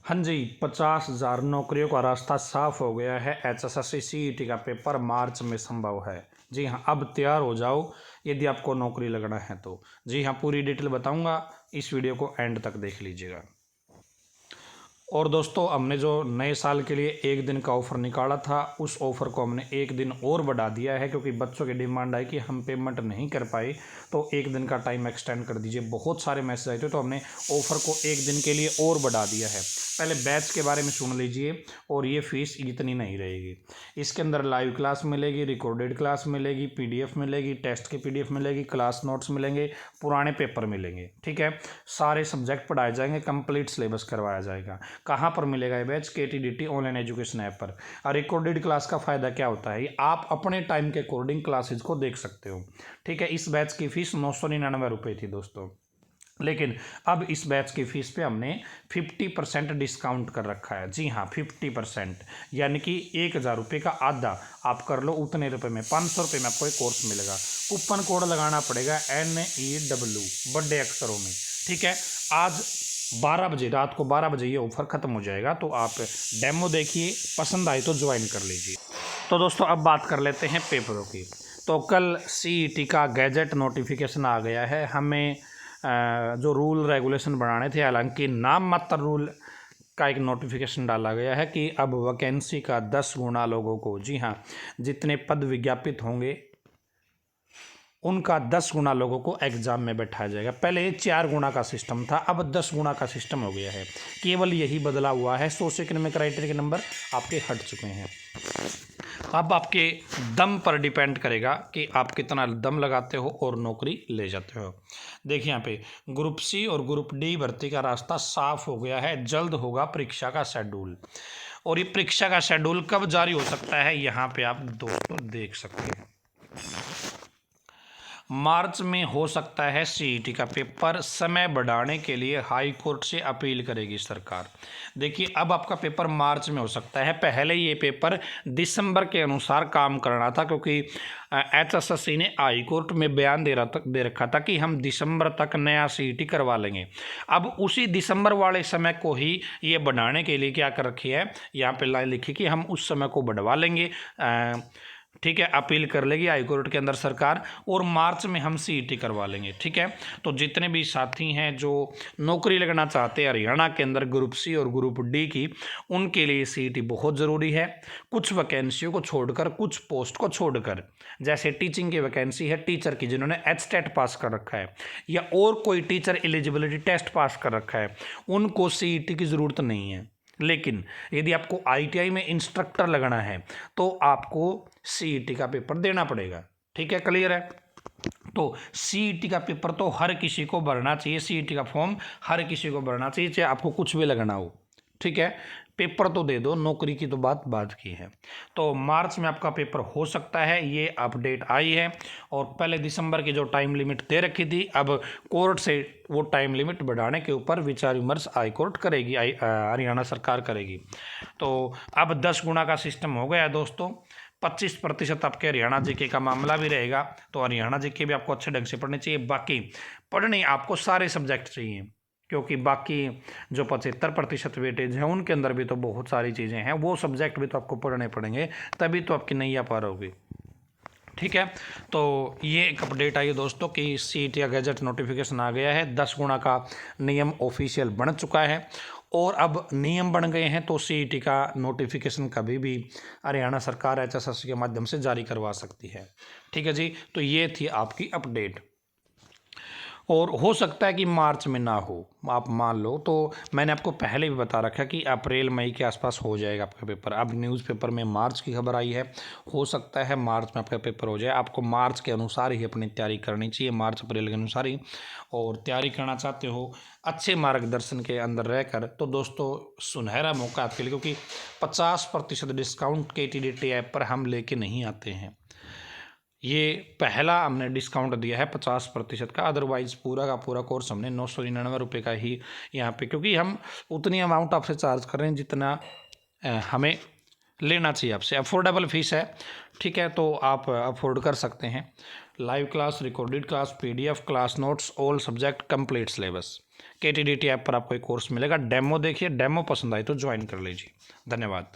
हाँ जी, 50,000 नौकरियों का रास्ता साफ हो गया है। एचएसएससी सीईटी का पेपर मार्च में संभव है। जी हाँ, अब तैयार हो जाओ यदि आपको नौकरी लगना है तो। जी हाँ, पूरी डिटेल बताऊंगा, इस वीडियो को एंड तक देख लीजिएगा। और दोस्तों, हमने जो नए साल के लिए एक दिन का ऑफ़र निकाला था, उस ऑफ़र को हमने एक दिन और बढ़ा दिया है, क्योंकि बच्चों की डिमांड आई कि हम पेमेंट नहीं कर पाए, तो एक दिन का टाइम एक्सटेंड कर दीजिए। बहुत सारे मैसेज आए थे, तो हमने ऑफ़र को एक दिन के लिए और बढ़ा दिया है। पहले बैच के बारे में सुन लीजिए। और ये फ़ीस इतनी नहीं रहेगी। इसके अंदर लाइव क्लास मिलेगी, रिकॉर्डेड क्लास मिलेगी, पीडीएफ मिलेगी, टेस्ट की पीडीएफ मिलेगी, क्लास नोट्स मिलेंगे, पुराने पेपर मिलेंगे। ठीक है, सारे सब्जेक्ट पढ़ाए जाएंगे, कंप्लीट सिलेबस करवाया जाएगा। कहाँ पर मिलेगा ये batch? KTDT online education app पर। और रिकॉर्डेड क्लास का फ़ायदा क्या होता है? आप अपने टाइम के अकॉर्डिंग क्लासेज को देख सकते हो। ठीक है, इस बैच की फ़ीस 999 रुपये थी दोस्तों, लेकिन अब इस बैच की फ़ीस पे हमने 50% डिस्काउंट कर रखा है। जी हाँ, 50%, यानी कि 1,000 रुपये का आधा आप कर लो उतने रुपये में, 500 रुपये में आपको एक कोर्स मिलेगा। कूपन कोड लगाना पड़ेगा NEW बड़े अक्षरों में। ठीक है, आज 12 बजे, रात को 12 बजे ये ऑफ़र ख़त्म हो जाएगा, तो आप डेमो देखिए, पसंद आए तो ज्वाइन कर लीजिए। तो दोस्तों, अब बात कर लेते हैं पेपरों की। तो कल CET का गैजेट नोटिफिकेशन आ गया है। हमें जो रूल रेगुलेशन बनाने थे, हालांकि नाम मात्र रूल का एक नोटिफिकेशन डाला गया है कि अब वैकेंसी का 10 गुना लोगों को, जी हाँ, जितने पद विज्ञापित होंगे उनका 10 गुना लोगों को एग्जाम में बैठाया जाएगा। पहले 4 गुना का सिस्टम था, अब 10 गुना का सिस्टम हो गया है। केवल यही बदला हुआ है। 100 सेकंड में क्राइटेरिया के नंबर आपके हट चुके हैं। अब आपके दम पर डिपेंड करेगा कि आप कितना दम लगाते हो और नौकरी ले जाते हो। देखिए यहाँ पे ग्रुप C और ग्रुप D भर्ती का रास्ता साफ हो गया है। जल्द होगा परीक्षा का शेड्यूल। और ये परीक्षा का शेड्यूल कब जारी हो सकता है, यहाँ पे आप दोस्तों देख सकते हैं। मार्च में हो सकता है CET का पेपर। समय बढ़ाने के लिए हाई कोर्ट से अपील करेगी सरकार। देखिए, अब आपका पेपर मार्च में हो सकता है। पहले ये पेपर दिसंबर के अनुसार काम करना था, क्योंकि HSSC ने हाई कोर्ट में बयान दे रखा था कि हम दिसंबर तक नया CET करवा लेंगे। अब उसी दिसंबर वाले समय को ही ये बढ़ाने के लिए क्या कर रखी है, यहाँ पे लाइन लिखी कि हम उस समय को बढ़वा लेंगे। ठीक है, अपील कर लेगी हाई कोर्ट के अंदर सरकार, और मार्च में हम CET करवा लेंगे। ठीक है, तो जितने भी साथी हैं जो नौकरी लगना चाहते हैं हरियाणा के अंदर ग्रुप C और ग्रुप D की, उनके लिए CET बहुत ज़रूरी है। कुछ वैकेंसियों को छोड़कर, कुछ पोस्ट को छोड़कर, जैसे टीचिंग की वैकेंसी है टीचर की, जिन्होंने HTET पास कर रखा है, या और कोई टीचर एलिजिबिलिटी टेस्ट पास कर रखा है, उनको CET की ज़रूरत नहीं है। लेकिन यदि आपको ITI में इंस्ट्रक्टर लगना है तो आपको CET का पेपर देना पड़ेगा। ठीक है, क्लियर है? तो CET का पेपर तो हर किसी को भरना चाहिए। CET का फॉर्म हर किसी को भरना चाहिए, चाहे आपको कुछ भी लगना हो। ठीक है, पेपर तो दे दो, नौकरी की तो बात की है। तो मार्च में आपका पेपर हो सकता है, ये अपडेट आई है। और पहले दिसंबर की जो टाइम लिमिट दे रखी थी, अब कोर्ट से वो टाइम लिमिट बढ़ाने के ऊपर विचार विमर्श हाई कोर्ट करेगी, हरियाणा सरकार करेगी। तो अब 10 गुना का सिस्टम हो गया है दोस्तों। 25% आपके हरियाणा जीके का मामला भी रहेगा, तो हरियाणा जीके भी आपको अच्छे ढंग से पढ़ने चाहिए। बाकी पढ़ने आपको सारे सब्जेक्ट चाहिए, क्योंकि बाकी जो 75% वेटेज है उनके अंदर भी तो बहुत सारी चीज़ें हैं, वो सब्जेक्ट भी तो आपको पढ़ने पड़ेंगे, तभी तो आपकी नैया पार होगी। ठीक है, तो ये एक अपडेट आई है दोस्तों कि CET या गैजेट नोटिफिकेशन आ गया है। 10 गुना का नियम ऑफिशियल बन चुका है, और अब नियम बन गए हैं, तो CET का नोटिफिकेशन कभी भी हरियाणा सरकार HSSC के माध्यम से जारी करवा सकती है। ठीक है जी, तो ये थी आपकी अपडेट। और हो सकता है कि मार्च में ना हो, आप मान लो, तो मैंने आपको पहले भी बता रखा कि अप्रैल मई के आसपास हो जाएगा आपका पेपर। अब न्यूज़पेपर में मार्च की खबर आई है, हो सकता है मार्च में आपका पेपर हो जाए। आपको मार्च के अनुसार ही अपनी तैयारी करनी चाहिए, मार्च अप्रैल के अनुसार ही। और तैयारी करना चाहते हो अच्छे मार्गदर्शन के अंदर रहकर, तो दोस्तों सुनहरा मौका आपके लिए, क्योंकि 50% डिस्काउंट KTDT ऐप पर हम लेके नहीं आते हैं। ये पहला हमने डिस्काउंट दिया है 50% का, अदरवाइज़ पूरा का पूरा कोर्स हमने 999 रुपये का ही यहाँ पे, क्योंकि हम उतनी अमाउंट आपसे चार्ज कर रहे हैं जितना हमें लेना चाहिए आपसे। अफोर्डेबल फीस है। ठीक है, तो आप अफोर्ड कर सकते हैं। Live class, recorded class, PDF class notes, all subject, complete syllabus. KTDT app पर आपको एक कोर्स मिलेगा। डेमो देखिए, डेमो पसंद आए तो ज्वाइन कर लीजिए। धन्यवाद।